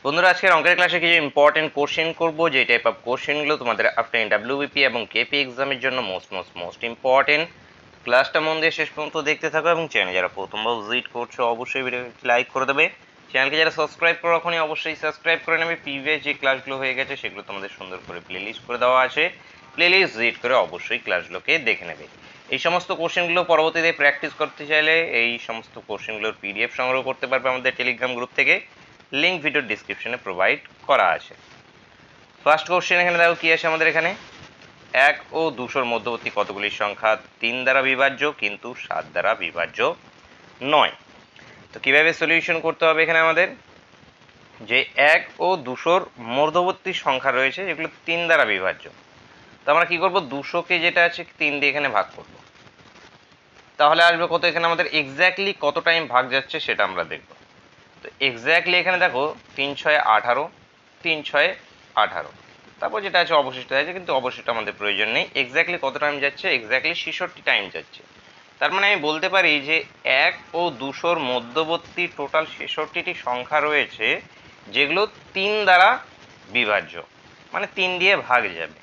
বন্ধুরা, আজকের অঙ্কের ক্লাসে কিছু ইম্পর্টেন্ট কোশ্চেন করব, যে টাইপ অফ কোশ্চেনগুলো তোমাদের আফটার ডাব্লিউবিপি এবং কেপি এক্সামের জন্য মোস্ট ইম্পর্টেন্ট। ক্লাসটা মন দিয়ে শেষ পর্যন্ত দেখতে থাকো এবং চ্যানেল যারা প্রথমবার ভিজিট করছো অবশ্যই ভিডিওটি লাইক করে দেবে। চ্যানেলকে যারা সাবস্ক্রাইব করো এখনই অবশ্যই সাবস্ক্রাইব করে নেবে। প্রিভিয়াস যে ক্লাসগুলো হয়ে গেছে সেগুলো তোমাদের সুন্দর করে প্লেলিস্ট করে দেওয়া আছে, প্লেলিস্ট ভিজিট করে অবশ্যই ক্লাসগুলোকে দেখে নেবে। এই সমস্ত কোশ্চেনগুলো পরবর্তীতে প্র্যাকটিস করতে চাইলে এই সমস্ত কোশ্চেনগুলোর পিডিএফ সংগ্রহ করতে পারবে আমাদের টেলিগ্রাম গ্রুপ থেকে, লিঙ্ক ভিডিও ডিসক্রিপশনে প্রোভাইড করা আছে। ফার্স্ট কোশ্চেন এখানে দেখো কি আছে আমাদের এখানে, 1 ও 200-র মধ্যবর্তী কতগুলি সংখ্যা 3 দ্বারা বিভাজ্য কিন্তু 7 দ্বারা বিভাজ্য নয়। তো কিভাবে সলিউশন করতে হবে এখানে আমাদের, যে 1 ও 200-র মধ্যবর্তী সংখ্যা রয়েছে যেগুলো 3 দ্বারা বিভাজ্য। তো আমরা কি করব, 200-কে যেটা আছে 3 দিয়ে এখানে ভাগ করব, তাহলে আসবে কত, এখানে আমাদের এক্স্যাক্টলি কত টাইম ভাগ যাচ্ছে সেটা আমরা দেখব। তো এক্স্যাক্টলি এখানে দেখো 3 × 6 = 18, 3 × 6 = 18, তারপর যেটা আছে অবশিষ্ট আছে, কিন্তু অবশিষ্ট আমাদের প্রয়োজন নেই। এক্স্যাক্টলি কত টাইম যাচ্ছে, এক্স্যাক্টলি 66 টাইম যাচ্ছে। তার মানে আমি বলতে পারি যে 1 ও 200-র মধ্যবর্তী টোটাল 66টি সংখ্যা রয়েছে যেগুলো 3 দ্বারা বিভাজ্য, মানে 3 দিয়ে ভাগ যাবে।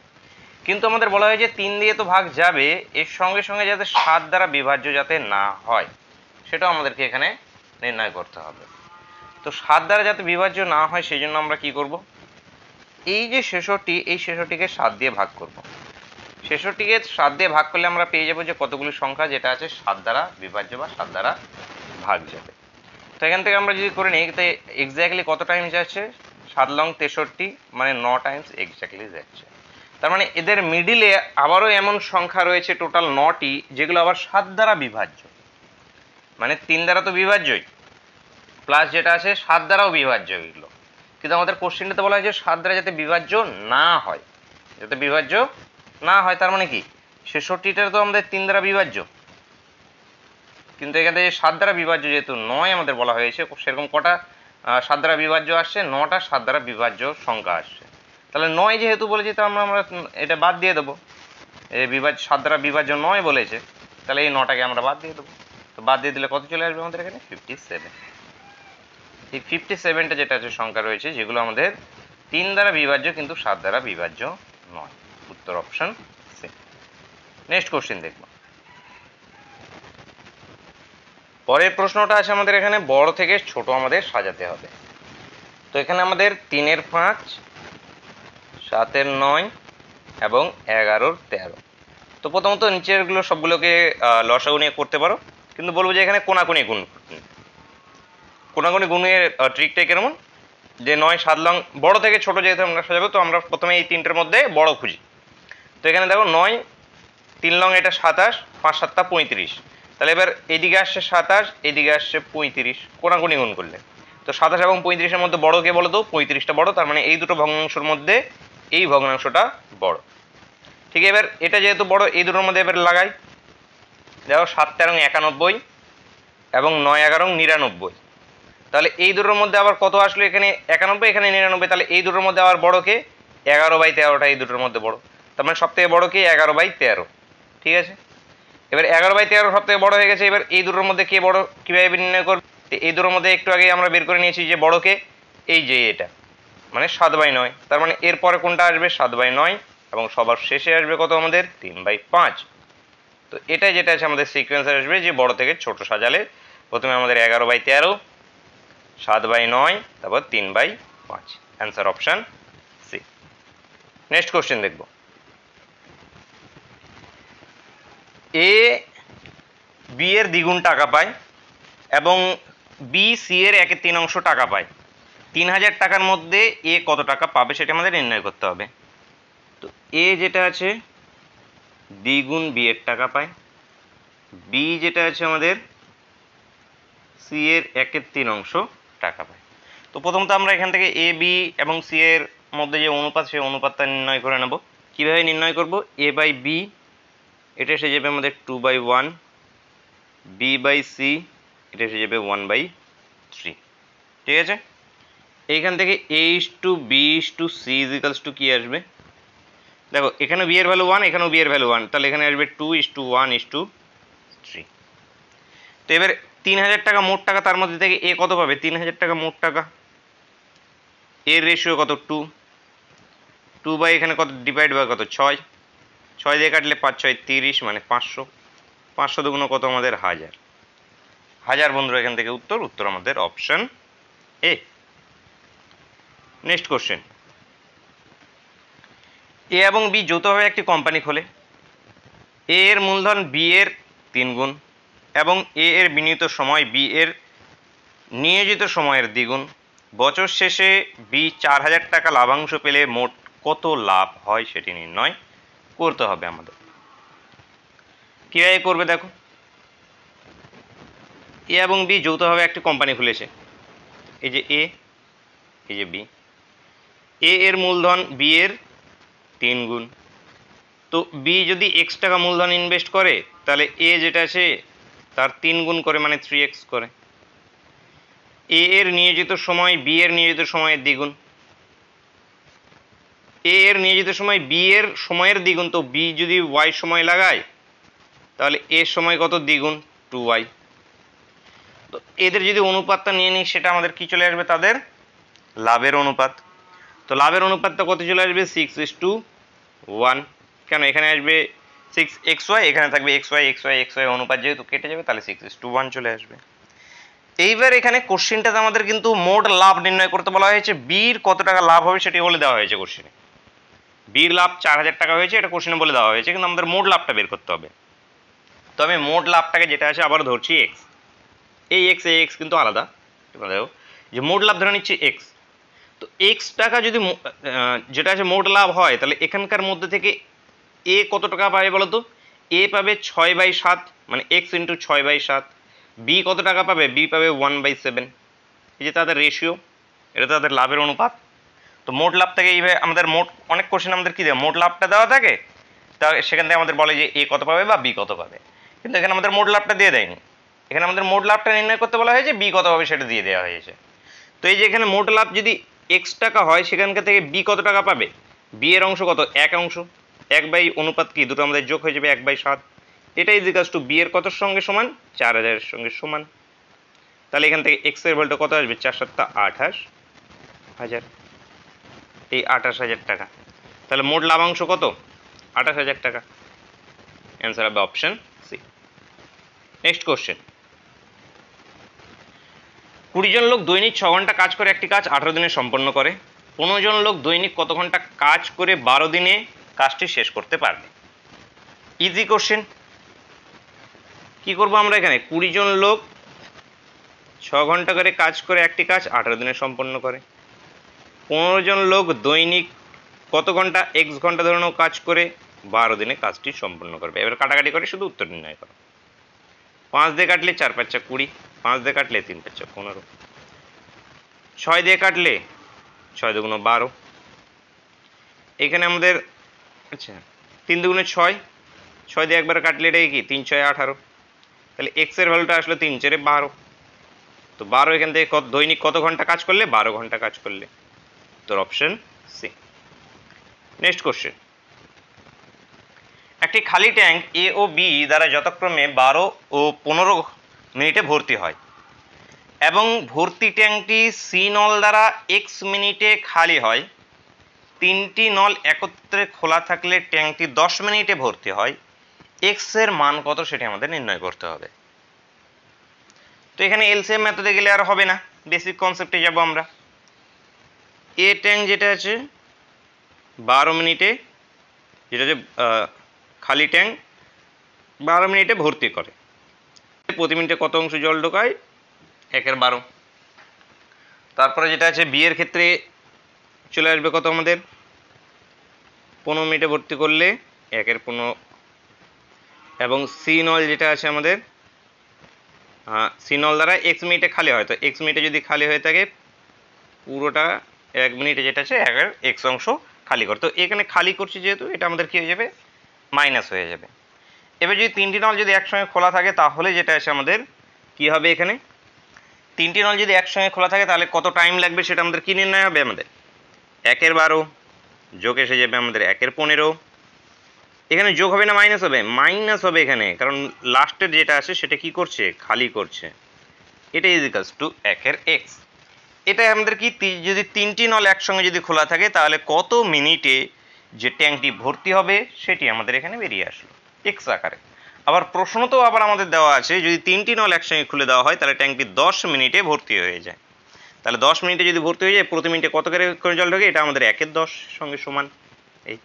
কিন্তু আমাদের বলা হয় যে 3 দিয়ে তো ভাগ যাবে, এর সঙ্গে সঙ্গে যাতে 7 দ্বারা বিভাজ্য যাতে না হয় সেটাও আমাদেরকে এখানে নির্ণয় করতে হবে। তো 7 দ্বারা যাতে বিভাজ্য না হয় সেই জন্য আমরা কি করব, এই যে 66, এই 66কে 7 দিয়ে ভাগ করব। 66কে 7 দিয়ে ভাগ করলে আমরা পেয়ে যাবো যে কতগুলি সংখ্যা যেটা আছে 7 দ্বারা বিভাজ্য বা 7 দ্বারা ভাগ যাবে। তো এখান থেকে আমরা যদি করে নিই, তো এক্স্যাক্টলি কত টাইম যাচ্ছে, 7 লং 63, মানে 9 টাইমস এক্স্যাক্টলি যাচ্ছে। তার মানে এদের মিডিলে আবারও এমন সংখ্যা রয়েছে টোটাল 9টি যেগুলো আবার 7 দ্বারা বিভাজ্য, মানে 3 দ্বারা তো বিভাজ্যই, প্লাস যেটা আছে 7 দ্বারাও বিভাজ্য এগুলো। কিন্তু আমাদের কোশ্চেনটাতে বলা হয় যে 7 দ্বারা যাতে বিভাজ্য না হয়, যাতে বিভাজ্য না হয়। তার মানে কি 66টা তো আমাদের 3 দ্বারা বিভাজ্য, কিন্তু এখানে 7 দ্বারা বিভাজ্য যেহেতু নয় আমাদের বলা হয়েছে, সেরকম কটা 7 দ্বারা বিভাজ্য আসছে, 9টা 7 দ্বারা বিভাজ্য সংখ্যা আসছে। তাহলে 9 যেহেতু বলেছি, তো আমরা এটা বাদ দিয়ে দেবো। এই 7 দ্বারা বিভাজ্য 9 বলেছে, তাহলে এই 9টাকে আমরা বাদ দিয়ে দেবো। তো বাদ দিয়ে দিলে কত চলে আসবে আমাদের এখানে, 57। এই 57টা যেটা আছে সংখ্যা রয়েছে যেগুলো আমাদের 3 দ্বারা বিভাজ্য কিন্তু 7 দ্বারা বিভাজ্য নয়। উত্তর অপশন সি। নেক্সট কোশ্চেন দেখব। পরের প্রশ্নটা আছে আমাদের এখানে, বড় থেকে ছোট আমাদের সাজাতে হবে। তো এখানে আমাদের 3-এর 5, 7-এর 9 এবং 11-র 13। তো প্রথমত নিচেরগুলো সবগুলোকে লসাগু নিয়ে করতে পারো, কিন্তু বলবো যে এখানে কোনাকুনি গুণ, কোনাকুনি গুণের ট্রিকটাই কেমন, যে 9, 7 লং বড় থেকে ছোট যেহেতু আমরা সাজাবো, তো আমরা প্রথমে এই 3টের মধ্যে বড় খুঁজি। তো এখানে দেখো 9, 3 লং এটা 27, 5 7 35, তাহলে এবার এদিকে আসছে 27, এদিকে আসছে 35, কোনাকুনি গুণ করলে তো 27 এবং 35-এর মধ্যে বড় কে বলো তো, 35টা বড়। তার মানে এই দুটো ভগ্নাংশের মধ্যে এই ভগ্নাংশটা বড়। ঠিক, এবার এটা যেহেতু বড়, এই দুটোর মধ্যে এবার লাগাই। দেখো 7 13 91 এবং 9 11 99, তাহলে এই দুটোর মধ্যে আবার কত আসলো, এখানে 91, এখানে 99, তাহলে এই দুটোর মধ্যে আবার বড় কে, 11/13টা এই দুটোর মধ্যে বড়। তার মানে সব থেকে বড় কে, 11/13। ঠিক আছে, এবার 11/13 সব থেকে বড় হয়ে গেছে। এবার এই দুটোর মধ্যে কে বড় কিভাবে নির্ণয় করবে, এই দুটোর মধ্যে একটু আগে আমরা বের করে নিয়েছি যে বড় কে, এই যে এটা, মানে 7/9। তার মানে এরপরে কোনটা আসবে, 7/9, এবং সবার শেষে আসবে কত আমাদের, 3/5। তো এটাই যেটা আছে আমাদের সিকোয়েন্স আসবে, যে বড় থেকে ছোট সাজালে প্রথমে আমাদের 11/13, 7/9, তারপর 3/5। Answer option C. Next question দেখব। এ বি এর দ্বিগুণ টাকা পায় এবং বি সি এর 1/3 টাকা পায়। 3000 টাকার মধ্যে এ কত টাকা পাবে সেটা আমাদের নির্ণয় করতে হবে। তো এ যেটা আছে দ্বিগুণ বি এর টাকা পায়, বি যেটা আছে আমাদের সি এর 1/3 টাকা পায়। তো প্রথমত আমরা এখান থেকে এ বি এবং সি এর মধ্যে যে অনুপাত, সেই অনুপাতটা নির্ণয় করে নেব। কিভাবে নির্ণয় করব, এ বাই বি এটা এসে যাবে আমাদের 2/1, বি বাই সি এটা এসে যাবে 1/3। ঠিক আছে, এইখান থেকে A is to B is to C is equals to কি আসবে, দেখো এখানে বি এর ভ্যালু 1, এখানেও বি এর ভ্যালু 1, তাহলে এখানে আসবে 2:1:3। তো এবার 3000 টাকা মোট টাকা, তার মধ্যে থেকে এ কত পাবে, 3000 টাকা মোট টাকা। এর রেশিও কত 2, 2 বাই এখানে কত ডিভাইড বাই কত 6, 6 দিয়ে কাটলে 5 6 30 মানে 500, 500 দুগুণ কত আমাদের 1000, 1000 বন্ধুরা এখান থেকে উত্তর আমাদের অপশন এ। নেক্সট কোশ্চেন, এ এবং বি যৌথভাবে একটি কোম্পানি খোলে। এ এর মূলধন বি এর 3 গুণ এবং এ এর বিনিয়োগ সময় বি এর নিয়োজিত সময়ের দ্বিগুণ। বছর শেষে বি 4000 টাকা লাভাংশ পেলে মোট কত লাভ হয় সেটি নির্ণয় করতে হবে আমাদের। কিভাবে করবে দেখো, এ এবং বি যৌথভাবে একটি কোম্পানি খুলেছে, এই যে এ, এই যে বি। এ এর মূলধন বি এর 3 গুণ, তো বি যদি x টাকা মূলধন ইনভেস্ট করে তাহলে এ যেটা আছে তার 3 গুণ করে মানে 3x করে। এ এর নিয়োজিত সময় বি এর নিয়োজিত সময়ের দ্বিগুণ, এ এর নিয়োজিত সময় বি এর সময়ের দ্বিগুণ, তো বি যদি y সময় লাগায় তাহলে এর সময় কত দ্বিগুণ 2y। তো এদের যদি অনুপাতটা নিয়ে নিই সেটা আমাদের কি চলে আসবে, তাদের লাভের অনুপাত। তো লাভের অনুপাতটা কত চলে আসবে 6:1, কেন এখানে আসবে 6xy, এখানে থাকবে xy অনুপাত যেহেতু কেটে যাবে তাহলে 6:1 চলে আসবে। এইবার এখানে কোশ্চেনটাতে আমাদের কিন্তু মোট লাভ নির্ণয় করতে বলা হয়েছে, বির কত টাকা লাভ হবে সেটি বলে দেওয়া হয়েছে কোশ্চেনে। বির লাভ 4000 টাকা হয়েছে এটা কোশ্চেনে বলে দেওয়া হয়েছে, কিন্তু আমাদের মোট লাভটা বের করতে হবে। তো আমি মোট লাভটাকে যেটা আছে আবার ধরছি x, এই x কিন্তু আলাদা, দেখো যে মোট লাভ ধরে নিচ্ছি x। তো x টাকা যদি যেটা আছে মোট লাভ হয় তাহলে এখানকার মধ্যে থেকে এ কত টাকা পাবে বলো তো, এ পাবে 6/7 মানে x ইন্টু 6/7। বি কত টাকা পাবে, বি পাবে 1/7, এই যে তাদের রেশিও, এটা তাদের লাভের অনুপাত। তো মোট লাভ থেকে এইভাবে আমাদের মোট অনেক কোশ্চেন আমাদের কি দেয়, মোট লাভটা দেওয়া থাকে, তা সেখান থেকে আমাদের বলে যে এ কত পাবে বা বি কত পাবে, কিন্তু এখানে আমাদের মোট লাভটা দিয়ে দেয়নি। এখানে আমাদের মোট লাভটা নির্ণয় করতে বলা হয়েছে, বি কত পাবে সেটা দিয়ে দেওয়া হয়েছে। তো এই যে এখানে মোট লাভ যদি x টাকা হয় সেখানকার থেকে বি কত টাকা পাবে, বি এর অংশ কত 1 অংশ, 1 অনুপাত কি দুটো আমাদের যোগ হয়ে যাবে 1/7, এটা ইজিক্যালস টু বি এর কত সঙ্গে সমান 4000 এর সঙ্গে সমান। তাহলে এখান থেকে x এর ভ্যালুটা কত আসবে 4 7 28000, এই 28000 টাকা। তাহলে মোট লাভাংশ কত 28000 টাকা, অ্যান্সার হবে অপশন সি। নেক্সট কোশ্চেন, 20 জন লোক দৈনিক 6 ঘন্টা কাজ করে একটি কাজ 18 দিনে সম্পন্ন করে। 15 জন লোক দৈনিক কত ঘন্টা কাজ করে 12 দিনে কাজটি শেষ করতে পারবে। ইজি কোশ্চেন, কি করব আমরা এখানে, 20 জন লোক 6 ঘন্টা করে কাজ করে একটি কাজ 18 দিনে সম্পন্ন করে। 15 জন লোক দৈনিক কত ঘন্টা x ঘন্টা ধরে কাজ করে 12 দিনে কাজটি সম্পন্ন করবে। এবার কাটাকাটি করে শুধু উত্তর নির্ণয় করো। 5 দিয়ে কাটলে 4 5 20, 5 দিয়ে কাটলে 3 5 15, 6 দিয়ে কাটলে 6 2 12, এখানে আমাদের আচ্ছা 3 2 6, 6 দিয়ে একবার কাটলে এটাই কি 3 6 18, তাহলে x এর ভ্যালুটা আসলে 3 4 12। তো 12 এখান থেকে দৈনিক কত ঘন্টা কাজ করলে, 12 ঘন্টা কাজ করলে, তোর অপশন সি। নেক্সট কোশ্চেন, একটি খালি ট্যাঙ্ক এ ও বি দ্বারা যথাক্রমে 12 ও 15 মিনিটে ভর্তি হয় এবং ভর্তি ট্যাঙ্কটি সি নল দ্বারা x মিনিটে খালি হয়। 3টি নল একত্রে খোলা থাকলে ট্যাঙ্কটি 10 মিনিটে ভর্তি হয়। x এর মান কত সেটি আমাদের নির্ণয় করতে হবে। তো এখানে এলসিএম মেথডে গেলে আর হবে না, বেসিক কনসেপ্টে যাব আমরা। এ ট্যাঙ্ক যেটা আছে 12 মিনিটে, যেটা হচ্ছে খালি ট্যাঙ্ক 12 মিনিটে ভর্তি করে, প্রতি মিনিটে কত অংশ জল ঢোকায় 1/12। তারপরে যেটা আছে বি এর ক্ষেত্রে চলে আসবে কত আমাদের 15 মিনিটে ভর্তি করলে 1/15, এবং সি নল যেটা আছে আমাদের সি নল দ্বারা x মিনিটে খালি হয়, তো x মিনিটে যদি খালি হয়ে থাকে পুরোটা 1 মিনিটে যেটা আছে 1/x অংশ খালি করে। তো এখানে খালি করছি যেহেতু এটা আমাদের কি হয়ে যাবে মাইনাস হয়ে যাবে। এবার যদি 3টি নল যদি একসঙ্গে খোলা থাকে তাহলে যেটা আছে আমাদের কি হবে, এখানে 3টি নল যদি একসঙ্গে খোলা থাকে তাহলে কত টাইম লাগবে সেটা আমাদের কি নির্ণয় হবে, আমাদের 1/12 যোগ এসে যাবে আমাদের 1/15। এখানে যোগ হবে না মাইনাস হবে, মাইনাস হবে এখানে, কারণ লাস্টের যেটা আছে সেটা কি করছে খালি করছে, এটা ইজিক্যালস টু 1/x। এটা আমাদের কি যদি 3টি নল একসঙ্গে যদি খোলা থাকে তাহলে কত মিনিটে যে ট্যাঙ্কটি ভর্তি হবে সেটি আমাদের এখানে বেরিয়ে আসলো এক্স আকারে। আবার প্রশ্ন তো আবার আমাদের দেওয়া আছে যদি 3টি নল একসঙ্গে খুলে দেওয়া হয় তাহলে ট্যাঙ্কটি 10 মিনিটে ভর্তি হয়ে যায়। তাহলে 10 মিনিটে যদি ভর্তি হয়ে যায় প্রতি মিনিটে কত করে জল ঢোকে, এটা আমাদের 1/10 সঙ্গে সমান। এই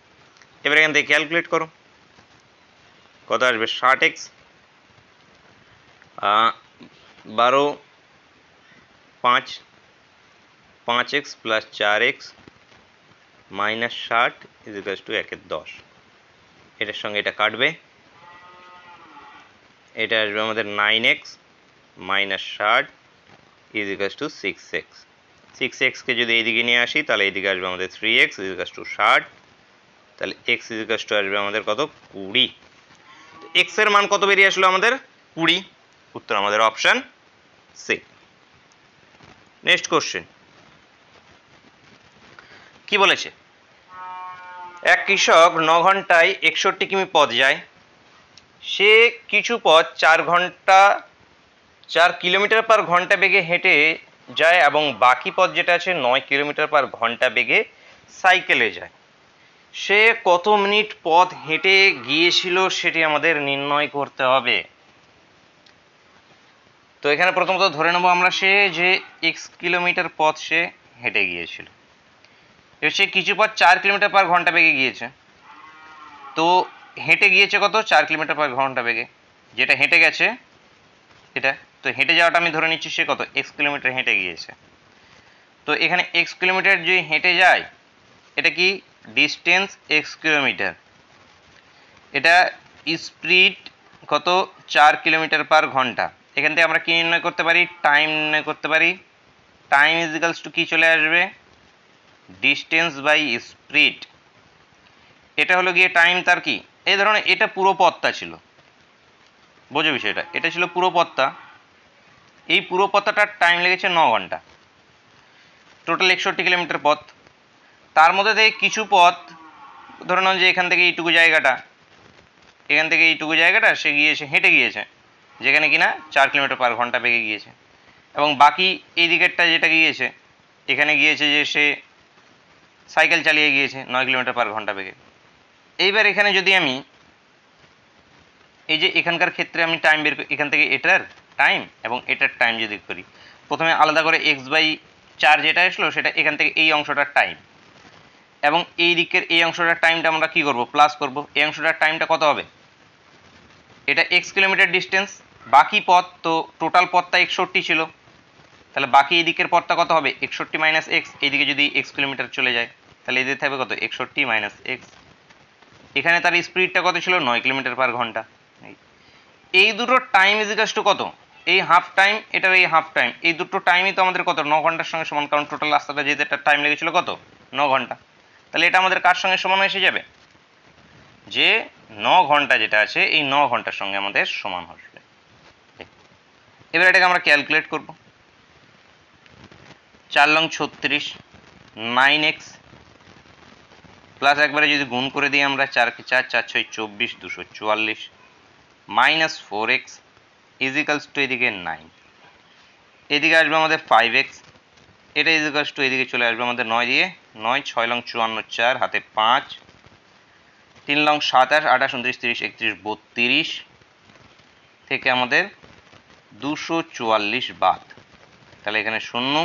এবার এখান থেকে ক্যালকুলেট করো কত আসবে, 60x 12 5 5x plus 4x minus 60 ইজিক্যালস two 1/10। এটার সঙ্গে এটা কাটবে, এটা আসবে আমাদের 9x minus 60 ইজিক্যালস two 6x। 6x কে যদি এইদিকে নিয়ে আসি তাহলে এইদিকে আসবে আমাদের 3x ইজিক্যালস টু 60, তাহলে x ইজিক্যালস টু আসবে আমাদের কত, 20। x এর মান কত বেরিয়ে আসলো আমাদের, 20। উত্তর আমাদের অপশন সি। নেক্সট কোশ্চেন কি বলেছে, এক কৃষক 9 ঘন্টায় 61 কিমি পথ যায়, সে কিছু পথ 4 কিলোমিটার পার ঘন্টা বেগে হেঁটে যায় এবং বাকি পথ যেটা আছে 9 কিলোমিটার পার ঘন্টা বেগে সাইকেলে যায়। সে কত মিনিট পথ হেঁটে গিয়েছিল সেটি আমাদের নির্ণয় করতে হবে। তো এখানে প্রথমত ধরে নেব আমরা সে যে x কিলোমিটার পথ সে হেঁটে গিয়েছিল, এবার সে কিছু পথ 4 কিলোমিটার পার ঘন্টা বেগে গিয়েছে। তো হেঁটে গিয়েছে কত, 4 কিলোমিটার পার ঘন্টা বেগে, যেটা হেঁটে গেছে এটা, তো হেঁটে যাওয়াটা আমি ধরে নিচ্ছি সে কত, x কিলোমিটার হেঁটে গিয়েছে। তো এখানে x কিলোমিটার যে হেঁটে যায় এটা কি ডিস্টেন্স x কিলোমিটার, এটা স্পিড কত 4 কিলোমিটার পার ঘন্টা। এখান থেকে আমরা কি নির্ণয় করতে পারি, টাইম নির্ণয় করতে পারি। টাইম ইজিক্যালস টু কি চলে আসবে, ডিস্টেন্স বাই স্পিড। এটা হলো গিয়ে টাইম, তার কি এই ধরনের এটা পুরো পথটা ছিল, বোঝো বিষয়টা, এটা ছিল পুরো পথটা, এই পুরো পথটার টাইম লেগেছে 9 ঘন্টা, টোটাল 61 কিলোমিটার পথ। তার মধ্যে থেকে কিছু পথ ধরে নাও যে এখান থেকে এইটুকু জায়গাটা, এখান থেকে এইটুকু জায়গাটা সে গিয়েছে হেঁটে গিয়েছে, যেখানে কিনা 4 কিলোমিটার পার ঘন্টা বেগে গিয়েছে, এবং বাকি এই দিকেরটা যেটা গিয়েছে এখানে গিয়েছে যে সে সাইকেল চালিয়ে গিয়েছে 9 কিলোমিটার পার ঘন্টা বেগে। এইবার এখানে যদি আমি এই যে এখানকার ক্ষেত্রে আমি টাইম বের করি, এখান থেকে এটার টাইম এবং এটার টাইম যদি করি, প্রথমে আলাদা করে x/4 যেটা আসলো সেটা এখান থেকে এই অংশটার টাইম, এবং এই দিকের এই অংশটার টাইমটা আমরা কি করব, প্লাস করব। এই অংশটার টাইমটা কত হবে, এটা x কিলোমিটার ডিস্টেন্স, বাকি পথ তো টোটাল পথটা 61 ছিল, তাহলে বাকি এই দিকের পথটা কত হবে, 61 মাইনাস x, এইদিকে যদি x কিলোমিটার চলে যায় তাহলে এদিকে থাকবে কত, 61 মাইনাস x। এখানে তার স্পিডটা কত ছিল, 9 কিলোমিটার পার ঘন্টা। এই দুটো টাইম ইজিক্যালস টু কত, এই হাফ টাইম এটার এই হাফ টাইম, এই দুটো টাইমই তো আমাদের কত, 9 ঘন্টার সঙ্গে সমান, কারণ টোটাল রাস্তাটা যেতে একটা টাইম লেগেছিল কত, 9 ঘন্টা। তাহলে এটা আমাদের কার সঙ্গে সমান এসে যাবে, যে 9 ঘন্টা যেটা আছে এই 9 ঘন্টার সঙ্গে আমাদের সমান আসবে। এবার এটাকে আমরা ক্যালকুলেট করব, 4 লং 36 9x প্লাস একবারে যদি গুণ করে দিই আমরা 4 কে 4 4 6 24 244 মাইনাস 4x ইজিক্যালস টু এদিকে 9, এদিকে আসবে আমাদের 5x, এটা ইজিক্যালস টু এদিকে চলে আসবে আমাদের 9 দিয়ে 9 6 লং 54 4 হাতে 5 3 লং 27 28 29 30 31 32 থেকে আমাদের 244 বাদ, তাহলে এখানে 0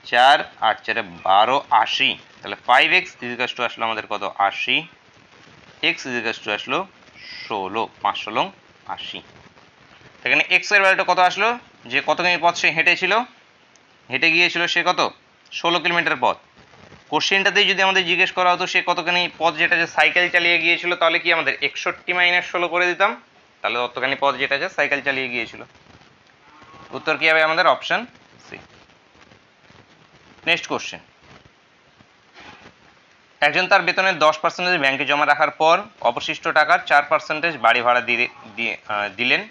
4 8 4 12 80, তাহলে 5x ইজিক্যালস টু আসলো আমাদের কত, 80, x ইজিক্যালস টু আসলো 16 5 16 80। এখানে x এর ভ্যালুটা কত আসলো, যে কত কিমি পথ সে হেঁটে গিয়েছিল সে কত, 16 কিলোমিটার পথ। কোশ্চেনটাতেই যদি আমাদের জিজ্ঞেস করা হতো সে কতখানি পথ যেটা যে সাইকেল চালিয়ে গিয়েছিল, তাহলে কি আমাদের 61 মাইনাস 16 করে দিতাম, তাহলে ততখানি পথ যেটা আছে সাইকেল চালিয়ে গিয়েছিল। উত্তর কি হবে আমাদের অপশন সি। নেক্সট কোশ্চেন, একজন তার বেতনের 10% ব্যাংকে জমা রাখার পর অবশিষ্ট টাকার 4% বাড়ি ভাড়া দিলেন।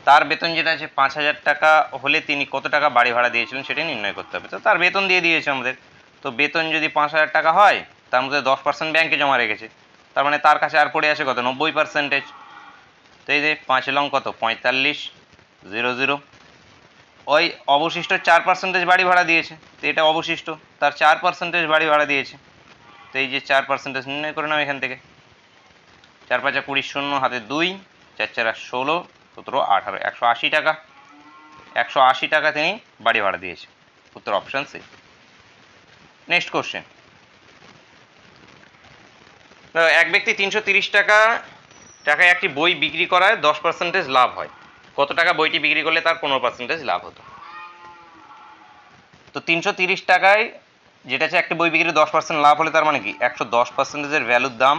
তার বেতন যেটা আছে 5,000 টাকা হলে তিনি কত টাকা বাড়ি ভাড়া দিয়েছিলেন সেটা নির্ণয় করতে হবে। তো তার বেতন দিয়ে দিয়েছে আমাদের, তো বেতন যদি 5,000 টাকা হয় তার মধ্যে 10% ব্যাংকে জমা রেখেছে, তার মানে তার কাছে আর পড়ে আছে কত, 90%। তো এই যে 5 লং কত 45 00 ওই অবশিষ্ট 4% বাড়ি ভাড়া দিয়েছে, তো এটা অবশিষ্ট তার 4% বাড়ি ভাড়া দিয়েছে। তো এই যে 4% নির্ণয় করে নাও এখান থেকে। 4 5 20 শূন্য হাতে 2, 4 4 16 17 18 180 টাকা। 180 টাকা তিনি বাড়ি ভাড়া দিয়েছে। উত্তর অপশন সি। নেক্সট কোশ্চেন, এক ব্যক্তি 330 টাকায় একটি বই বিক্রি করায় 10% লাভ হয়। কত টাকা বইটি বিক্রি করলে তার 15% লাভ হতো? তো 330 টাকায় যেটা আছে একটা বই বিক্রি 10% লাভ হলে তার মানে কি 110%-এর ভ্যালুর দাম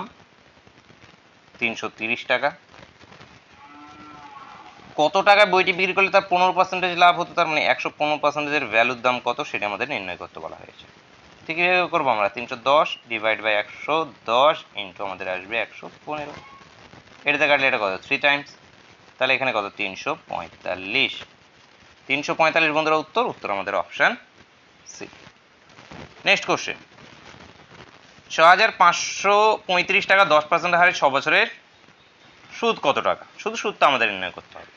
330 টাকা। কত টাকা বইটি বিক্রি করলে তার 15% লাভ হতো, তার মানে 115%-এর ভ্যালুর দাম কত সেটা আমাদের নির্ণয় করতে বলা হয়েছে। ঠিক এভাবে করবো আমরা 310 ডিভাইড বাই 110 ইন্টু আমাদের আসবে 115। এটাতে কাটলে এটা কত 3 টাইমস, তাহলে এখানে কত 345। 345 বন্ধুরা উত্তর আমাদের অপশন সি। নেক্সট কোশ্চেন, 6535 টাকা 10% হারে 6 বছরের সুদ কত টাকা? শুধু সুদটা আমাদের নির্ণয় করতে হবে।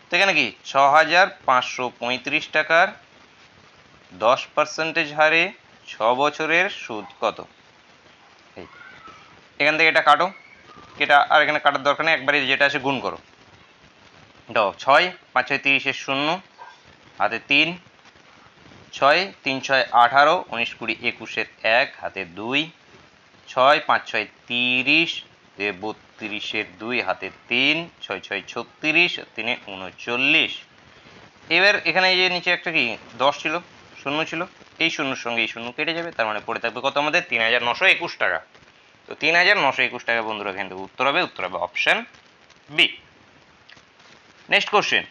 তো এখানে কি 6535 টাকার 10% হারে 6 বছরের সুদ কত? এখান থেকে এটা কাটো, এটা আর এখানে কাটার দরকার নেই, একবারে যেটা আছে গুণ করো। দাও 6 5 6 30 শূন্য হাতে 3, 6 3 6 18 19 20 21 1 হাতে 2, 6 5 6 30 32 2 হাতে 3, 6 6 36 3 39। এবার এখানে এই যে নিচে একটা কি 10 ছিল, শূন্য ছিল, এই শূন্যর সঙ্গে এই শূন্য কেটে যাবে, তার মানে পড়ে থাকবে কত আমাদের 3921 টাকা। তো 3921 টাকা বন্ধুরা এখান থেকে উত্তর হবে অপশন বি। নেক্সট কোশ্চেন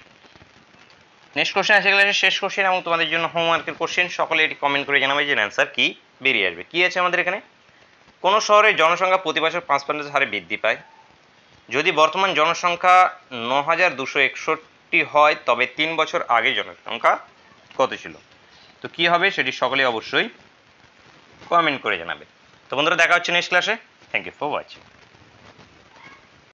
এসে গেলে শেষ কোশ্চেন এবং তোমাদের জন্য হোমওয়ার্কের কোশ্চেন। সকলে এটি কমেন্ট করে জানাবে যে অ্যান্সার কি বেরিয়ে আসবে। কি আছে আমাদের এখানে, কোন শহরের জনসংখ্যা প্রতি বছর 5% হারে বৃদ্ধি পায়? যদি বর্তমান জনসংখ্যা 9261 হয় তবে 3 বছর আগে জনসংখ্যা কত ছিল? তো কি হবে সেটি সকলে অবশ্যই কমেন্ট করে জানাবে। তো বন্ধুরা দেখা হচ্ছে নেক্সট ক্লাসে। Thank you for watching.